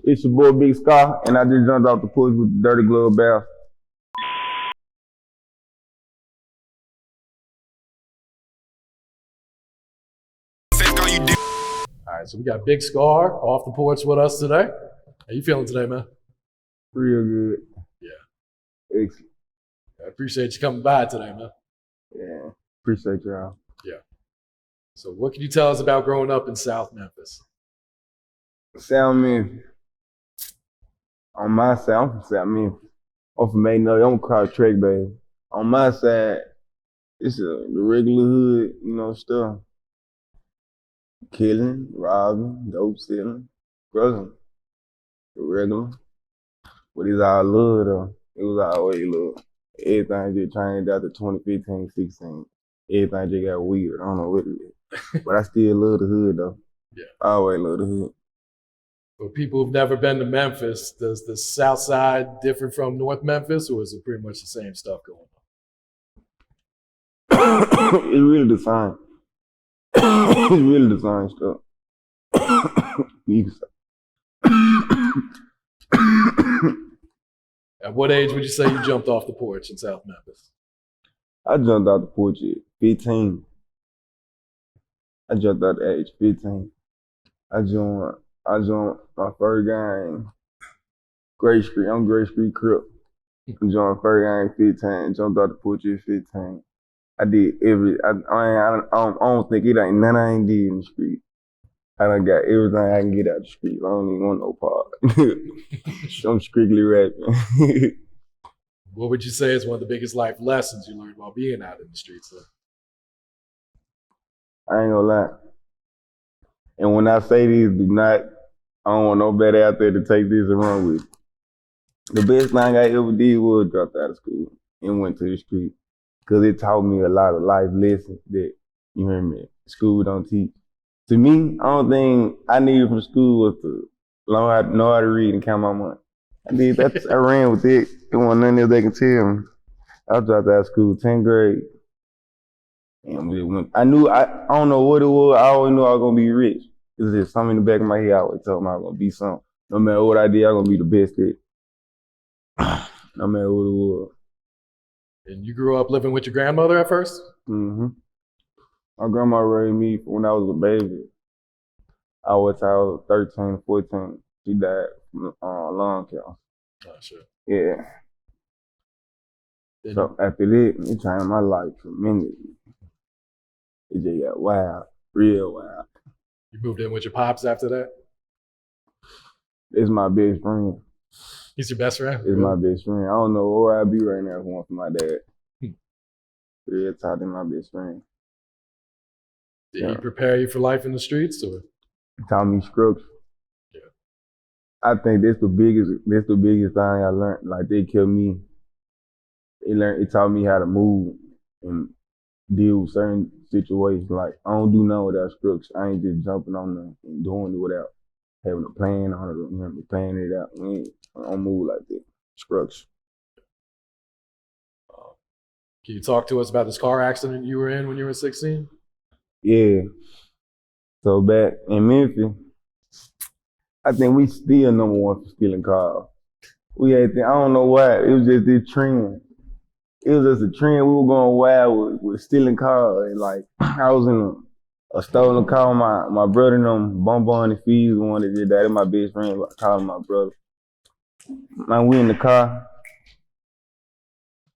It's your boy Big Scarr, and I just jumped off the porch with the dirty glove bath. All right, so we got Big Scarr off the porch with us today. How you feeling today, man? Real good. Yeah. Excellent. I appreciate you coming by today, man. Yeah. Appreciate y'all. Yeah. So what can you tell us about growing up in South Memphis? South Memphis. On my side, I'm from South Memphis. I'm from Maynard. I'm a cross track, baby. On my side, it's the regular hood, stuff. Killing, robbing, dope selling, brother. The regular. But it's all love, though. It was always love. Everything just changed after 2015, 16. Everything just got weird. I don't know what it is. But I still love the hood, though. Yeah. I always love the hood. For people who've never been to Memphis, does the South Side differ from North Memphis, or is it pretty much the same stuff going on? It's really the same. It's really the same stuff. You can say. At what age would you say you jumped off the porch in South Memphis? I jumped off the porch at 15. I jumped out at age 15. I joined my first gang, Gray Street. I'm Gray Street Crip. I joined first gang at 15. Jumped out the porch at 15. I did I don't think it ain't nothing I ain't did in the street. I done got everything I can get out the street. I don't even want no part. I'm strictly rapping. What would you say is one of the biggest life lessons you learned while being out in the streets, though? I ain't gonna lie. And when I say this, I don't want nobody out there to take this and run with it. The best thing I ever did was drop out of school and went to the street. Because it taught me a lot of life lessons that, you hear me, school don't teach. To me, I don't think I needed from school was to know how to read and count my money. I ran with it. It wasn't nothing else they can tell me. I dropped out of school, 10th grade. And I don't know what it was. I always knew I was going to be rich. It was just something in the back of my head. I always told me I was going to be something. No matter what I did, I was going to be the best at it. No matter what it was. And you grew up living with your grandmother at first? Mm-hmm. My grandma raised me when I was a baby. I was 13, 14. She died from lung cancer. Oh, sure. Yeah. So after that, it changed my life tremendously. It just got wild, real wild. You moved in with your pops after that? It's my best friend. He's your best friend? It's my best friend. I don't know where I'd be right now if it wasn't for my dad. But yeah, taught him my best friend. Did he prepare you for life in the streets, or? He taught me structure. Yeah. I think that's the biggest thing I learned. Like they kept me. It taught me how to move and deal with certain situations. Like I don't do nothing without structure. I ain't just jumping on them and doing it without having a plan on it. Remember planning it out. I don't move like that. Structure. Can you talk to us about this car accident you were in when you were 16? Yeah. So back in Memphis, I think we still number one for stealing cars. I don't know why. It was just this trend. It was just a trend. We were going wild with stealing cars. And like I was in a stolen car. My brother and them on the fees one that did that. My best friend called my brother. Man, we in the car.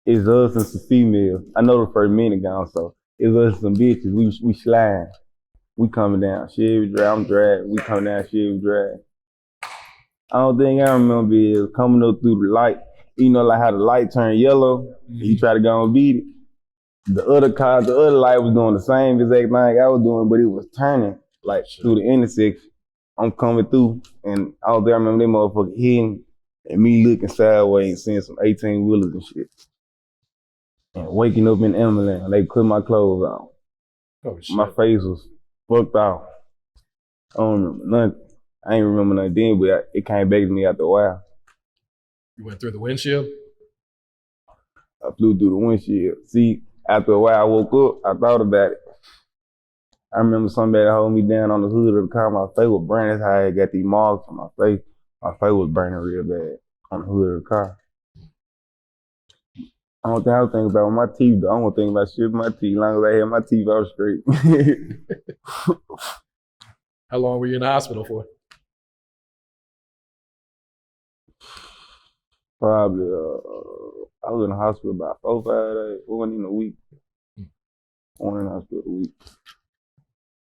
It's us and some females. I know the first minute gone, so it's us and some bitches. We slide. We coming down. Chevy drive, I'm driving. We coming down Chevy drive. I don't think I remember it coming up through the light. You know, like how the light turned yellow. You try to go and beat it. The other light was doing the same exact thing I was doing, but it was turning like through the intersection. I'm coming through, and I don't think I remember them motherfuckers hitting and me looking sideways and seeing some 18-wheelers and shit. And waking up in the ambulance, and they put my clothes on. Oh, shit. My face was fucked off. I don't remember nothing. I ain't remember nothing then, but it came back to me after a while. You went through the windshield? I flew through the windshield. See, after a while I woke up, I thought about it. I remember somebody holding me down on the hood of the car. My face was burning. That's how I got these marks on my face. My face was burning real bad on the hood of the car. I don't think I was thinking about my teeth though. I don't think about shit with my teeth. As long as I had my teeth out straight. How long were you in the hospital for? Probably, I was in the hospital about 4 or 5 days. It wasn't even a week. I went in the hospital a week.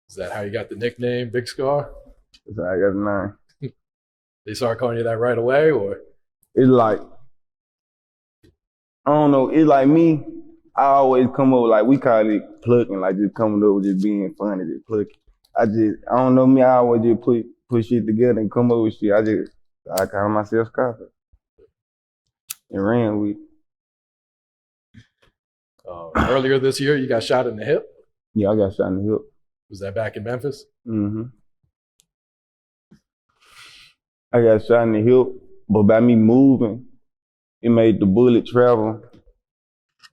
Is that how you got the nickname, Big Scarr? That's how I got the name. They started calling you that right away, or? It's like, I don't know, it's like me, I always come up with, like, we call it plucking, like just coming up with just being funny, just plucking. I don't know me, I always just put shit together and come up with shit. I call myself Scarface. And ran with it. Earlier this year, you got shot in the hip? Yeah, I got shot in the hip. Was that back in Memphis? Mm-hmm. I got shot in the hip, but by me moving, it made the bullet travel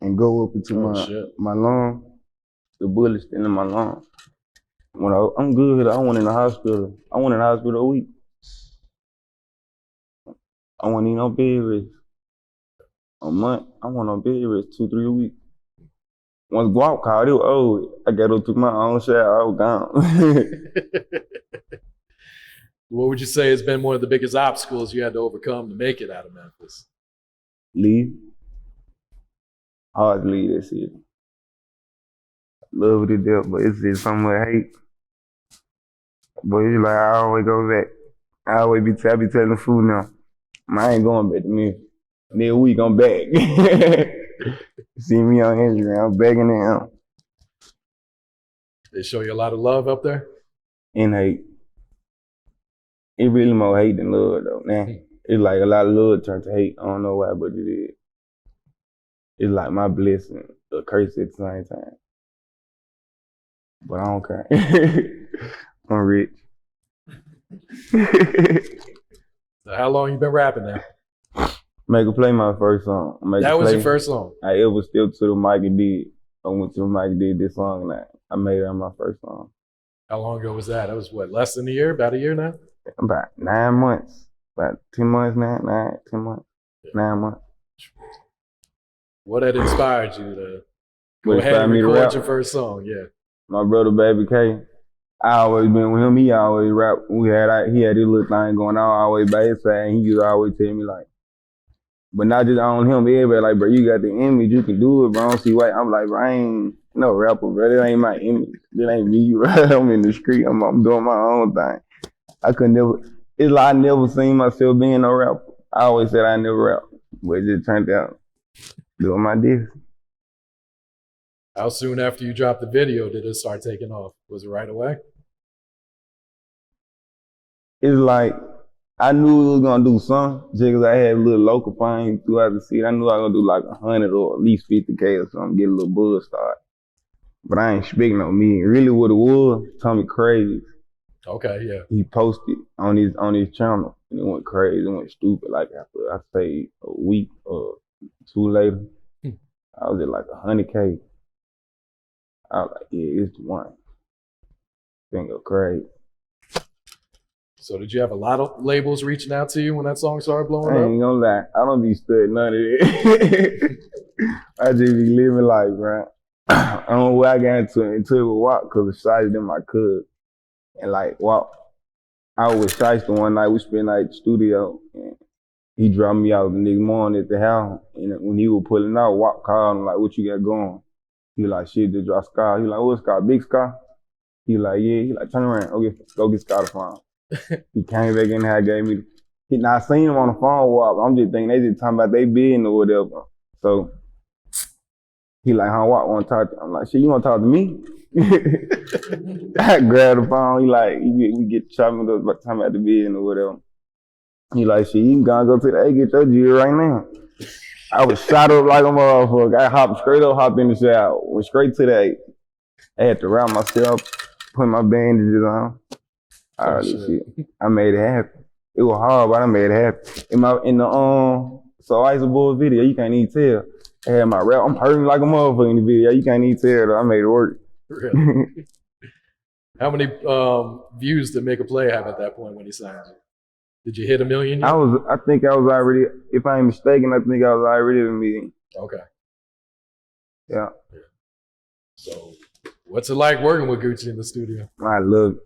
and go up into my lung. The bullet still in my lung. When I'm good, I went in the hospital. I went in the hospital a week. I wasn't even on bed rest. A month, I went on bed rest 2-3 weeks. Once Guap called, it was over. I got up to my own shower, I was gone. What would you say has been one of the biggest obstacles you had to overcome to make it out of Memphis? Leave. Hard to leave that city. Love it to death, but it's just something I hate. But it's like I always go back. I be telling the food now, I ain't going back to Memphis. Next week I'm back. See me on Instagram, I'm begging them. They show you a lot of love up there? And hate. It really more hate than love though, man. It's like a lot of love turned to hate. I don't know why, but it is. It's like my blessing, a curse at the same time. But I don't care. I'm rich. So how long you been rapping now? Make a Play my first song. That was your first song? I ever stepped to the mic and did. I went to the mic and did this song and I made it on my first song. How long ago was that? That was what, less than a year? About a year now? About 9 months. About 10 months now, 10 months, 9 months. What had inspired you to go ahead and record your first song? Yeah. My brother Baby K, I always been with him. He always rap. He had this little thing going on always by his side. And he used to always tell me like, but not just on him, everybody like, bro, you got the image, you can do it, bro. I don't see why. I'm like, bro, I ain't no rapper, bro. That ain't my image. That ain't me, bro. I'm in the street. I'm doing my own thing. It's like I never seen myself being no rapper. I always said I never rap, but it just turned out doing my disc. How soon after you dropped the video did it start taking off? Was it right away? It's like, I knew we was gonna do something, just cause I had a little local fame throughout the city. I knew I was gonna do like 100 or at least 50K or something, get a little buzz start. But I ain't expecting no me. Really what it was, Tommy Crazy. Okay, yeah. He posted on his channel and it went crazy, it went stupid. Like after I say a week or 2 later, I was at like 100K. I was like, yeah, it's the one. Thing go crazy. So did you have a lot of labels reaching out to you when that song started blowing up? I ain't gonna lie, I don't be studying none of it. I just be living life, bro. I don't know where I got into it with Wop, because the Shiesty them my cousin. And like Wop, I was with Shiesty one night, we spent like the studio, and he dropped me out the next morning at the house. And when he was pulling out, Wop called him like, what you got going? He like, shit, just drop Scarr. He like, what's Scarr? Big Scarr? He like, yeah. He like, turn around, go get Scarr the phone. He came back in there, gave me. I seen him on the phone Wop. I'm just thinking they just talking about they business or whatever. So he like, huh, Wop want to talk to you? I'm like, shit, you want to talk to me? I grabbed the phone. He like, we get chopping up about talking about the business or whatever. He like, shit, you can go to the A, get your jewelry right now. I was shot up like a motherfucker. I hopped in the shower, went straight to the A. I had to wrap myself, put my bandages on. All this shit. I made it happen. It was hard, but I made it happen. In the So Icey Boy video, you can't even tell. I had my rap. I'm hurting like a motherfucker in the video. You can't even tell though. I made it work. Really? How many views did Make a Play have at that point when he signed you? Did you hit 1 million yet? I think I was already, if I ain't mistaken, I think I was already at 1 million. Okay. Yeah. So, what's it like working with Gucci in the studio? I love it.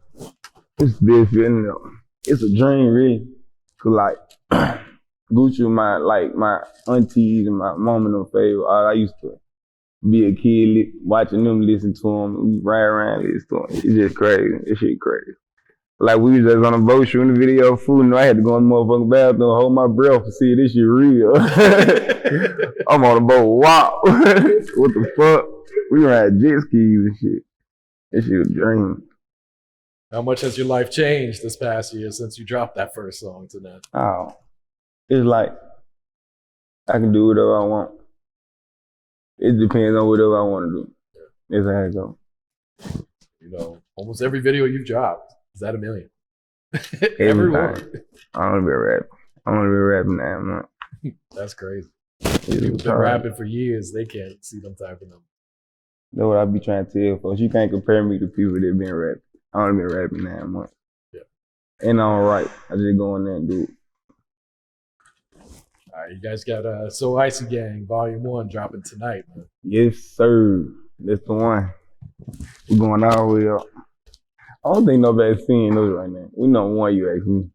It's this feeling though. It's a dream, really. Cause like Gucci, my aunties and my mom and them favorite. I used to be a kid watching them listen to them. We ride around listen to them. It's just crazy. This shit crazy. Like we was just on a boat shooting a video of food, and I had to go in the motherfucking bathroom, hold my breath to see this shit real. I'm on the boat. Wow. What the fuck? We ride jet skis and shit. This shit was a dream. How much has your life changed this past year since you dropped that first song to that? Oh, it's like I can do whatever I want. It depends on whatever I want to do. That's how it goes. You know, almost every video you've dropped is that 1 million. Every one. I don't be rapping. I don't be rapping now, man. That's crazy. People been rapping for years. They can't see them type of numbers. That's what I be trying to tell folks. You can't compare me to people that been rapping. I don't been rapping now, man. Yeah. And I'm right. I just go in there and do it. All right, you guys got So Icey Gang Volume 1 dropping tonight, man. Yes, sir. That's the one. We're going all the way up. I don't think nobody's seeing those right now. We know one you ask me.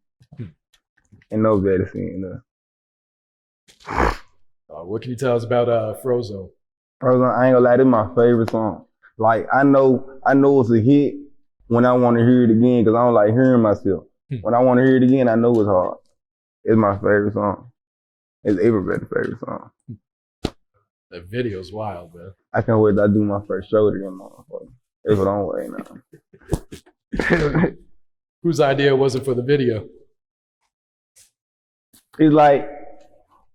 And nobody's seeing us. What can you tell us about Frozone? Frozone, I ain't gonna lie, this is my favorite song. Like, I know it's a hit when I want to hear it again, because I don't like hearing myself. When I want to hear it again, I know it's hard. It's my favorite song. It's everybody's favorite song. That video's wild, man. I can't wait till I do my first show to them motherfuckers. That's what I'm waiting on. Whose idea was it for the video? It's like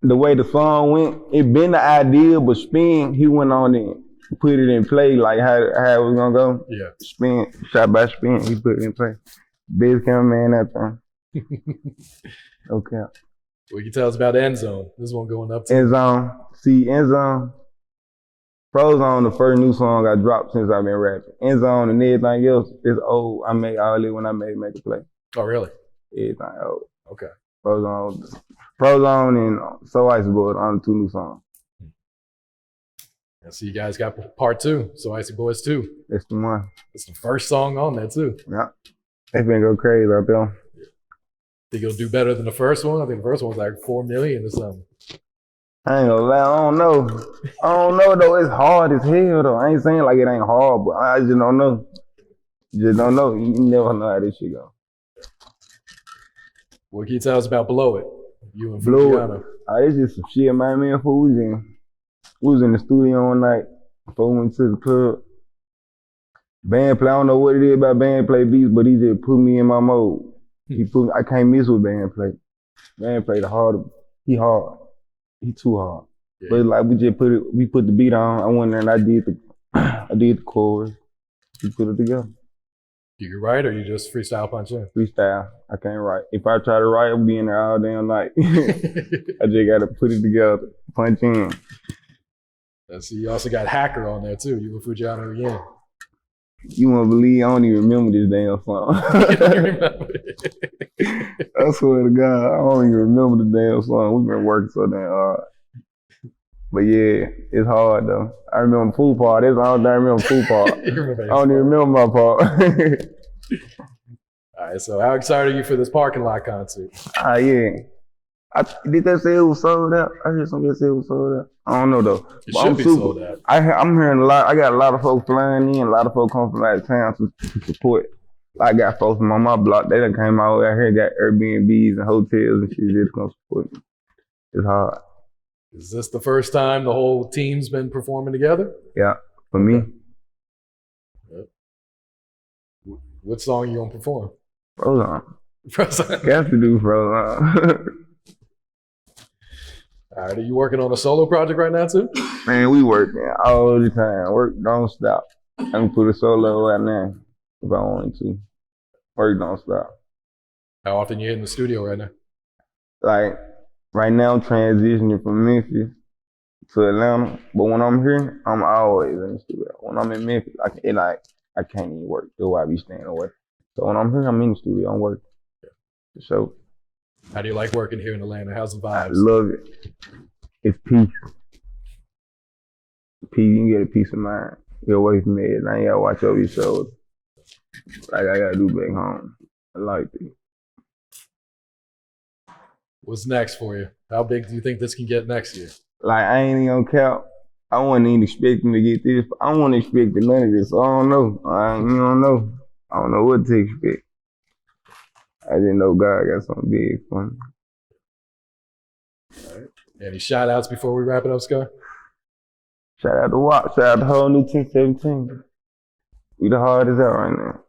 the way the song went, it been the idea, but Spin, he went on and put it in play, like how it was gonna go. Yeah. Spin, shot by Spin, he put it in play. Big cameraman that time. Okay. What can you tell us about End Zone? This one going up to End Zone. See, End Zone. Frozone, the first new song I dropped since I've been rapping. End Zone and everything else is old. I made all it when I made Make a Play. Oh, really? Everything old. Okay. Frozone and So Icey Boys on the 2 new songs. And so you guys got part 2, So Icey Boys 2. That's the one. It's the first song on that too. Yeah. They finna go crazy out there. Think it'll do better than the first one? I think the first one was like 4 million or something. I ain't gonna lie, I don't know though. It's hard as hell though. I ain't saying like it ain't hard, but I just don't know. You never know how this shit go. What can you tell us about Blow It? You and Blow Fujiano. It. It's just some shit, man. Me and Fool we was in the studio one night before we went to the club. Band play, I don't know what it is about band play beats, but he just put me in my mode. I can't miss with band play. Band play the hard. He hard. He too hard. Yeah. But like we put the beat on. I went there and I did the chorus. We put it together. Do you write or you just freestyle punch in? Freestyle. I can't write. If I try to write, I'll be in there all damn night. I just gotta put it together, punch in. And so you also got Hacker on there too. You and Fujiano again. You won't believe I don't even remember this damn song. You don't remember it. I swear to God, I don't even remember the damn song. We've been working so damn hard. But yeah, it's hard though. I remember the food part. That's all I remember, food part. I don't even remember my part. All right, so how excited are you for this parking lot concert? Yeah. Did they say it was sold out? I heard somebody say it was sold out. I don't know though. It should be sold out. I'm hearing a lot. I got a lot of folks flying in. A lot of folks come from out of town to support. I got folks from on my block. They done came out here, got Airbnbs and hotels and shit. They just come support me. It's hard. Is this the first time the whole team's been performing together? Yeah, for me. Yep. What song are you gonna perform? Frozone. Frozone. Got to do Frozone. All right, are you working on a solo project right now too? Man, we working all the time. Work don't stop. I can put a solo right now if I wanted to. Work don't stop. How often you in the studio right now? Like, right now I'm transitioning from Memphis to Atlanta, but when I'm here, I'm always in the studio. When I'm in Memphis, I can't even work. That's why I be staying away. So when I'm here, I'm in the studio. I'm working. For sure. How do you like working here in Atlanta? How's the I vibes? love it. It's peace. Peace, you can get a peace of mind. Get away from it. Now you gotta watch over your shoulder. Like I gotta do back home. I like it. What's next for you? How big do you think this can get next year? Like I ain't even gonna cap. I wasn't even expecting to get this. I wasn't expecting none of this. So I don't know. You don't know. I don't know what to expect. I didn't know God got something big for me. All right. Any shout outs before we wrap it up, Scarr? Shout out to Watt. Shout out to whole new 1017. We the hardest out right now.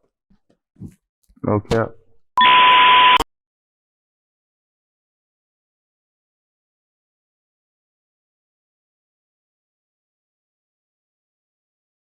No cap.